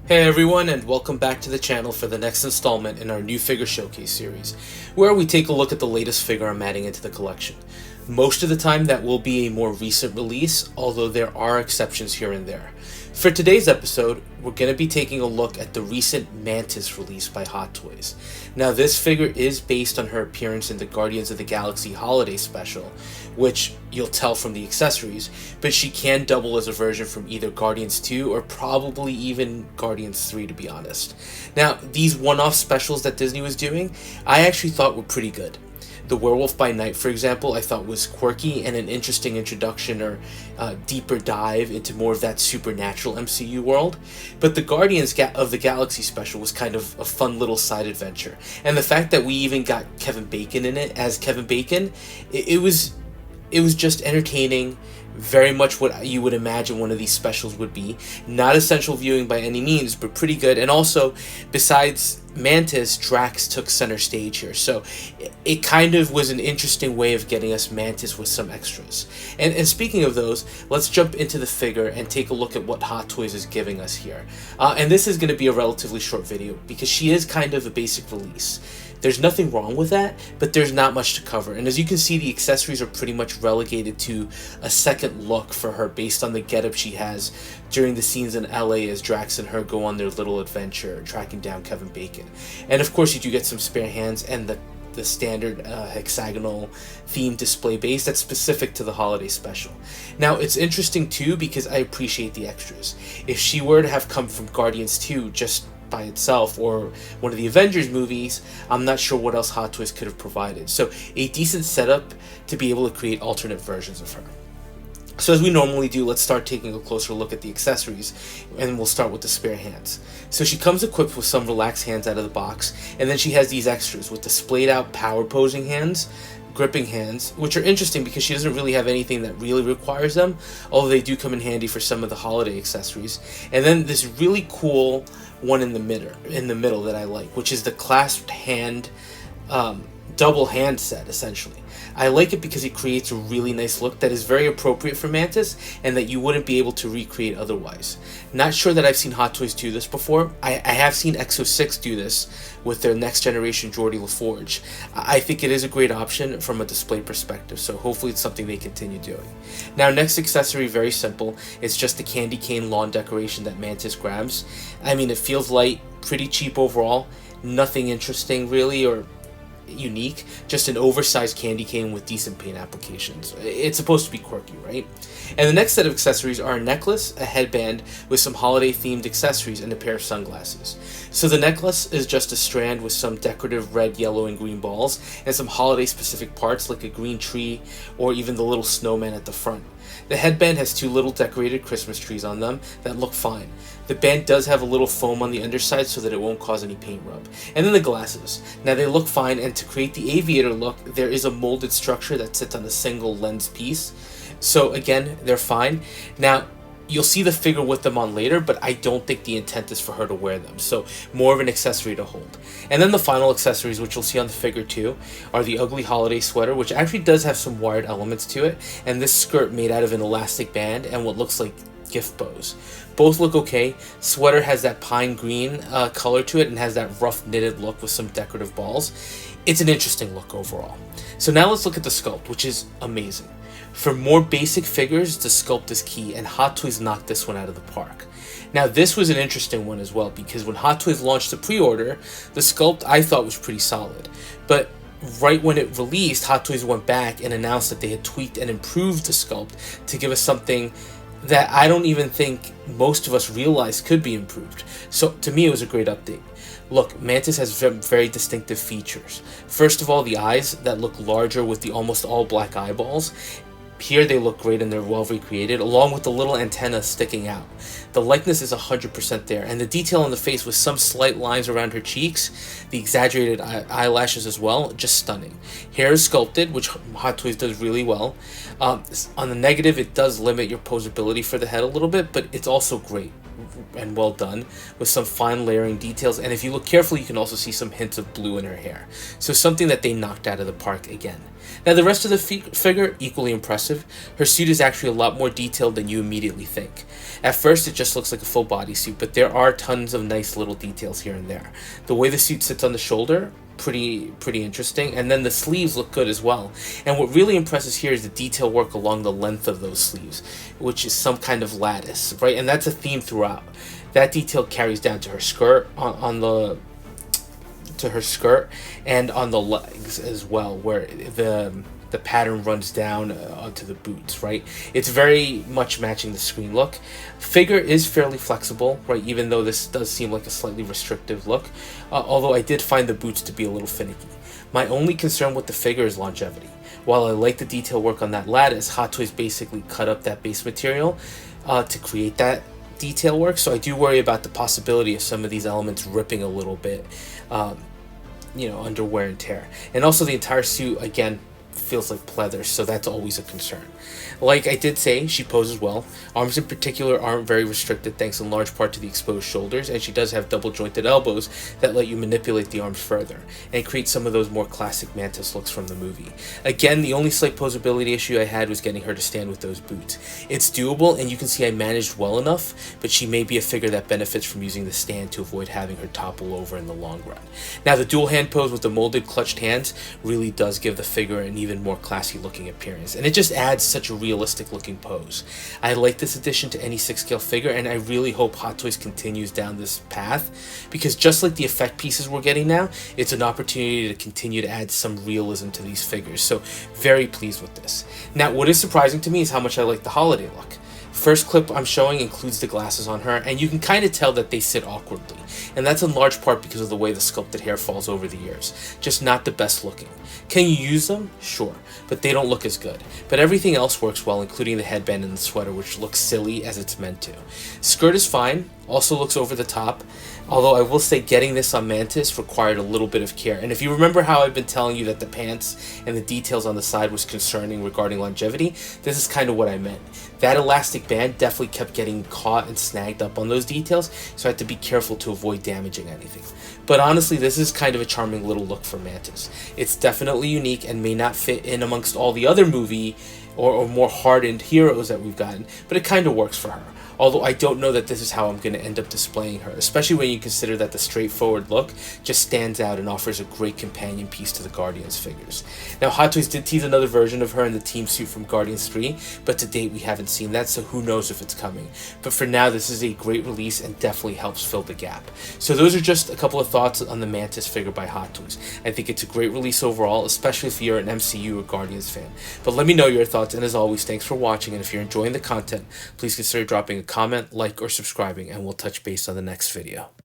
Hey everyone, and welcome back to the channel for the next installment in our new figure showcase series, where we take a look at the latest figure I'm adding into the collection. Most of the time that will be a more recent release, although there are exceptions here and there. For today's episode, we're going to be taking a look at the recent Mantis release by Hot Toys. Now this figure is based on her appearance in the Guardians of the Galaxy Holiday Special, which you'll tell from the accessories, but she can double as a version from either Guardians 2 or probably even Guardians 3, to be honest. Now, these one-off specials that Disney was doing, I actually thought were pretty good. The Werewolf by Night, for example, I thought was quirky and an interesting introduction or deeper dive into more of that supernatural MCU world. But the Guardians of the Galaxy special was kind of a fun little side adventure. And the fact that we even got Kevin Bacon in it as Kevin Bacon, it was just entertaining, very much what you would imagine one of these specials would be. Not essential viewing by any means, but pretty good. And also, besides Mantis, Drax took center stage here, so it kind of was an interesting way of getting us Mantis with some extras. And speaking of those, let's jump into the figure and take a look at what Hot Toys is giving us here. And this is going to be a relatively short video because she is kind of a basic release. There's nothing wrong with that, but there's not much to cover. And as you can see, the accessories are pretty much relegated to a second look for her based on the getup she has during the scenes in LA as Drax and her go on their little adventure tracking down Kevin Bacon. And of course you do get some spare hands and the standard hexagonal theme display base that's specific to the holiday special. Now it's interesting too because I appreciate the extras. If she were to have come from Guardians 2 just by itself or one of the Avengers movies, I'm not sure what else Hot Toys could have provided. So a decent setup to be able to create alternate versions of her. So as we normally do, let's start taking a closer look at the accessories, and we'll start with the spare hands. So she comes equipped with some relaxed hands out of the box, and then she has these extras with the splayed out power posing hands, gripping hands, which are interesting because she doesn't really have anything that really requires them, although they do come in handy for some of the holiday accessories. And then this really cool one in the middle that I like, which is the clasped hand double hand set, essentially. I like it because it creates a really nice look that is very appropriate for Mantis and that you wouldn't be able to recreate otherwise. Not sure that I've seen Hot Toys do this before. I have seen Exo-6 do this with their next generation Geordie LaForge. I think it is a great option from a display perspective, so hopefully it's something they continue doing. Now, next accessory, very simple. It's just the candy cane lawn decoration that Mantis grabs. I mean, it feels light, pretty cheap overall, nothing interesting really or unique, just an oversized candy cane with decent paint applications. It's supposed to be quirky, right? And the next set of accessories are a necklace, a headband with some holiday themed accessories, and a pair of sunglasses. So the necklace is just a strand with some decorative red, yellow, and green balls and some holiday specific parts like a green tree or even the little snowman at the front. The headband has two little decorated Christmas trees on them that look fine. The band does have a little foam on the underside so that it won't cause any paint rub. And then the glasses. Now they look fine, and to create the aviator look, there is a molded structure that sits on a single lens piece. So again, they're fine. Now, you'll see the figure with them on later, but I don't think the intent is for her to wear them, so more of an accessory to hold. And then the final accessories, which you'll see on the figure too, are the ugly holiday sweater, which actually does have some wired elements to it, and this skirt made out of an elastic band and what looks like gift bows. Both look okay. Sweater has that pine green color to it and has that rough knitted look with some decorative balls. It's an interesting look overall. So now let's look at the sculpt, which is amazing. For more basic figures, the sculpt is key, and Hot Toys knocked this one out of the park. Now, this was an interesting one as well, because when Hot Toys launched the pre-order, the sculpt I thought was pretty solid. But right when it released, Hot Toys went back and announced that they had tweaked and improved the sculpt to give us something that I don't even think most of us realized could be improved. So to me, it was a great update. Look, Mantis has very distinctive features. First of all, the eyes that look larger with the almost all black eyeballs. Here they look great and they're well recreated, along with the little antenna sticking out. The likeness is 100% there, and the detail on the face with some slight lines around her cheeks, the exaggerated eyelashes as well, just stunning. Hair is sculpted, which Hot Toys does really well. On the negative, it does limit your posability for the head a little bit, but it's also great. and well done, with some fine layering details, and if you look carefully you can also see some hints of blue in her hair. So something that they knocked out of the park again. Now the rest of the figure, equally impressive. Her suit is actually a lot more detailed than you immediately think. At first it just looks like a full bodysuit, but there are tons of nice little details here and there. The way the suit sits on the shoulder, pretty interesting, and then the sleeves look good as well. And what really impresses here is the detail work along the length of those sleeves, which is some kind of lattice, right? And that's a theme throughout. That detail carries down to her skirt on the to her skirt and on the legs as well, where the pattern runs down onto the boots, right? It's very much matching the screen look. Figure is fairly flexible, right? Even though this does seem like a slightly restrictive look, although I did find the boots to be a little finicky. My only concern with the figure is longevity. While I like the detail work on that lattice, Hot Toys basically cut up that base material to create that detail work, so I do worry about the possibility of some of these elements ripping a little bit, under wear and tear. And also the entire suit, again, feels like pleather, so that's always a concern. Like I did say, she poses well. Arms in particular aren't very restricted thanks in large part to the exposed shoulders, and she does have double jointed elbows that let you manipulate the arms further and create some of those more classic Mantis looks from the movie. Again, the only slight posability issue I had was getting her to stand with those boots. It's doable, and you can see I managed well enough, but she may be a figure that benefits from using the stand to avoid having her topple over in the long run. Now the dual hand pose with the molded clutched hands really does give the figure an even more classy looking appearance, and it just adds such a realistic looking pose. I like this addition to any 6-scale figure, and I really hope Hot Toys continues down this path, because just like the effect pieces we're getting now, it's an opportunity to continue to add some realism to these figures, so very pleased with this. Now what is surprising to me is how much I like the holiday look. First clip I'm showing includes the glasses on her, and you can kind of tell that they sit awkwardly, and that's in large part because of the way the sculpted hair falls over the ears. Just not the best looking. Can you use them? Sure, but they don't look as good. But everything else works well, including the headband and the sweater, which looks silly as it's meant to. Skirt is fine, also looks over the top, although I will say getting this on Mantis required a little bit of care. And if you remember how I've been telling you that the pants and the details on the side was concerning regarding longevity, this is kind of what I meant. That elastic band definitely kept getting caught and snagged up on those details, so I had to be careful to avoid damaging anything. But honestly, this is kind of a charming little look for Mantis. It's definitely unique and may not fit in amongst all the other movie or more hardened heroes that we've gotten, but it kind of works for her. Although I don't know that this is how I'm going to end up displaying her, especially when you consider that the straightforward look just stands out and offers a great companion piece to the Guardians figures. Now Hot Toys did tease another version of her in the team suit from Guardians 3, but to date we haven't seen that, so who knows if it's coming. But for now, this is a great release and definitely helps fill the gap. So those are just a couple of thoughts on the Mantis figure by Hot Toys. I think it's a great release overall, especially if you're an MCU or Guardians fan. But let me know your thoughts, and as always, thanks for watching, and if you're enjoying the content, please consider dropping a comment, like, or subscribing, and we'll touch base on the next video.